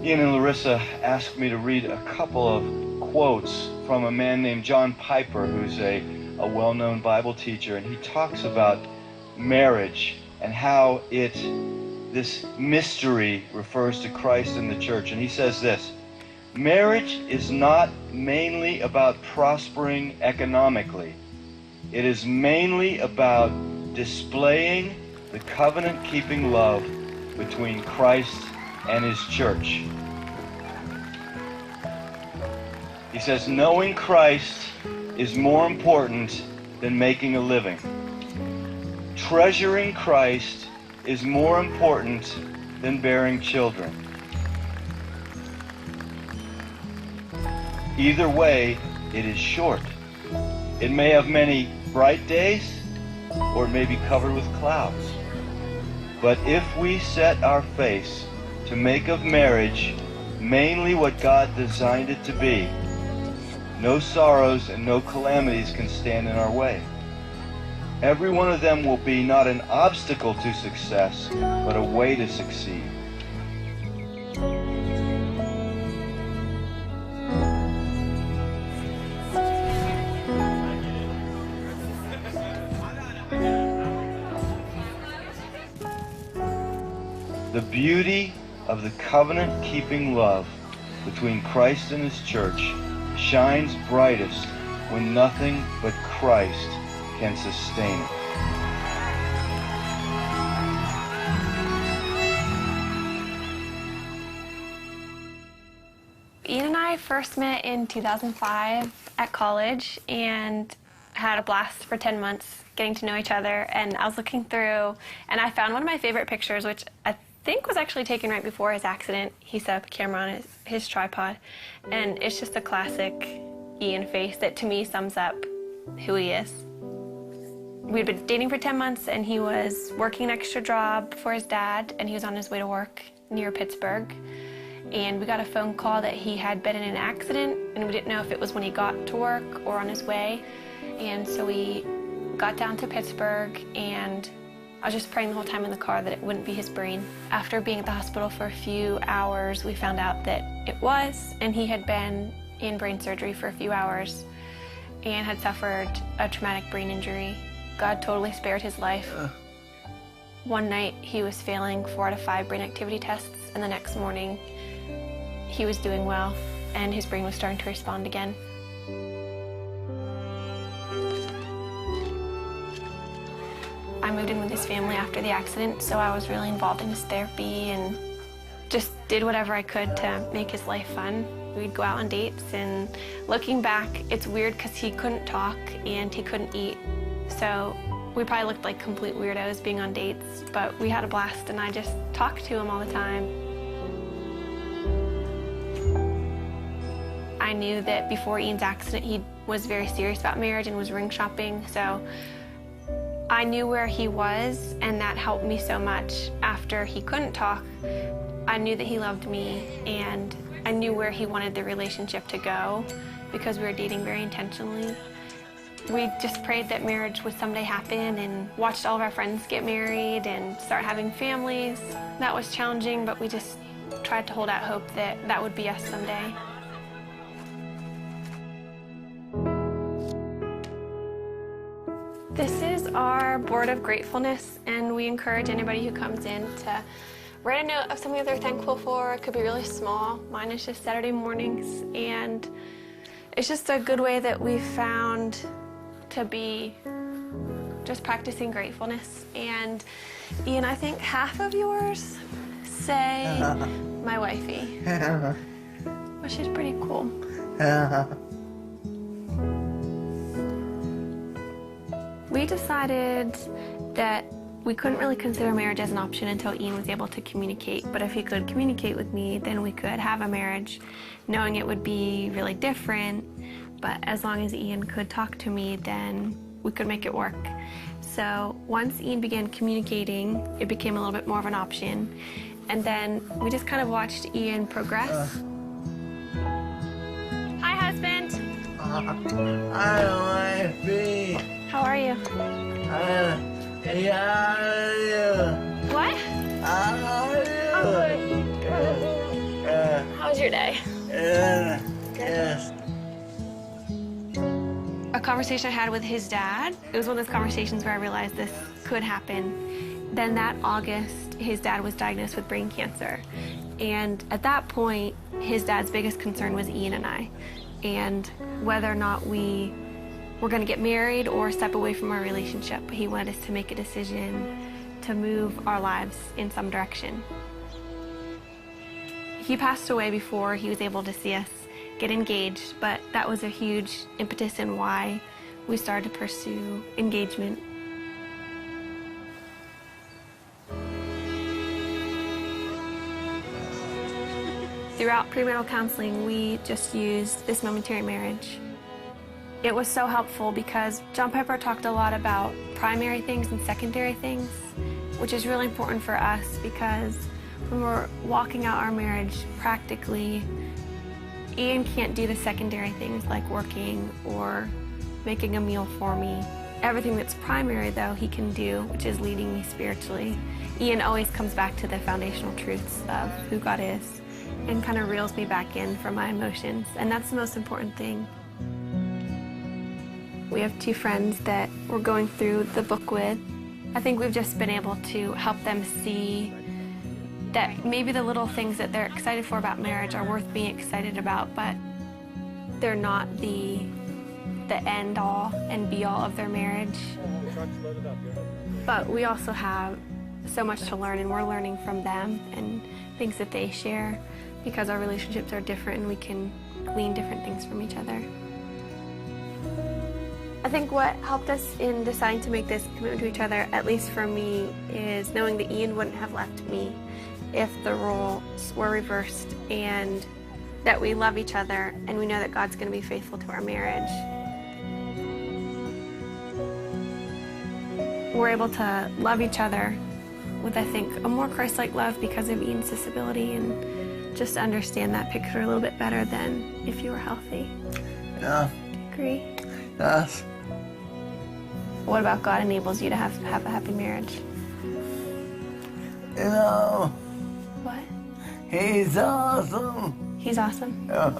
Ian and Larissa asked me to read a couple of quotes from a man named John Piper, who's a well-known Bible teacher, and he talks about marriage and how this mystery refers to Christ and the church. And he says this: marriage is not mainly about prospering economically. It is mainly about displaying the covenant-keeping love between Christ and his church. He says, knowing Christ is more important than making a living. Treasuring Christ is more important than bearing children. Either way, it is short. It may have many bright days, or it may be covered with clouds. But if we set our face to make of marriage mainly what God designed it to be, no sorrows and no calamities can stand in our way. Every one of them will be not an obstacle to success, but a way to succeed. The beauty of the covenant-keeping love between Christ and his church shines brightest when nothing but Christ can sustain it. Ian and I first met in 2005 at college and had a blast for 10 months getting to know each other. And I was looking through and I found one of my favorite pictures, which I think was actually taken right before his accident. He set up a camera on his tripod, and it's just a classic Ian face that to me sums up who he is. We'd been dating for 10 months and he was working an extra job for his dad, and he was on his way to work near Pittsburgh. And we got a phone call that he had been in an accident, and we didn't know if it was when he got to work or on his way. And so we got down to Pittsburgh, and I was just praying the whole time in the car that it wouldn't be his brain. After being at the hospital for a few hours, we found out that it was, and he had been in brain surgery for a few hours and had suffered a traumatic brain injury. God totally spared his life. One night he was failing 4 out of 5 brain activity tests, and the next morning he was doing well and his brain was starting to respond again. I moved in with his family after the accident, so I was really involved in his therapy and just did whatever I could to make his life fun. We'd go out on dates, and looking back, it's weird because he couldn't talk and he couldn't eat. So we probably looked like complete weirdos being on dates, but we had a blast, and I just talked to him all the time. I knew that before Ian's accident, he was very serious about marriage and was ring shopping, so I knew where he was, and that helped me so much. After he couldn't talk, I knew that he loved me, and I knew where he wanted the relationship to go because we were dating very intentionally. We just prayed that marriage would someday happen and watched all of our friends get married and start having families. That was challenging, but we just tried to hold out hope that that would be us someday. This is our board of gratefulness, and we encourage anybody who comes in to write a note of something that they're thankful for. It could be really small. Mine is just Saturday mornings, and it's just a good way that we've found to be just practicing gratefulness. And Ian, I think half of yours say my wifey, which is pretty cool. We decided that we couldn't really consider marriage as an option until Ian was able to communicate. But if he could communicate with me, then we could have a marriage, knowing it would be really different. But as long as Ian could talk to me, then we could make it work. So once Ian began communicating, it became a little bit more of an option. And then we just kind of watched Ian progress. my feet. How are you? What? How are you? How was your day? Yes. A conversation I had with his dad, it was one of those conversations where I realized this could happen. Then that August, his dad was diagnosed with brain cancer. And at that point, his dad's biggest concern was Ian and I, and whether or not we were going to get married or step away from our relationship. He wanted us to make a decision to move our lives in some direction. He passed away before he was able to see us get engaged, but that was a huge impetus in why we started to pursue engagement. Throughout premarital counseling, we just used this momentary marriage. It was so helpful because John Piper talked a lot about primary things and secondary things, which is really important for us because when we're walking out our marriage practically, Ian can't do the secondary things like working or making a meal for me. Everything that's primary, though, he can do, which is leading me spiritually. Ian always comes back to the foundational truths of who God is and kind of reels me back in from my emotions, and that's the most important thing. We have two friends that we're going through the book with. I think we've just been able to help them see that maybe the little things that they're excited for about marriage are worth being excited about, but they're not the end all and be all of their marriage. But we also have so much to learn, and we're learning from them and things that they share because our relationships are different and we can glean different things from each other. I think what helped us in deciding to make this commitment to each other, at least for me, is knowing that Ian wouldn't have left me if the roles were reversed, and that we love each other and we know that God's going to be faithful to our marriage. We're able to love each other with, I think, a more Christ-like love because of Ian's disability, and just to understand that picture a little bit better than if you were healthy. Yeah. Do you agree? Yes. What about God enables you to have a happy marriage? You know, What? he's awesome. He's awesome. Yeah.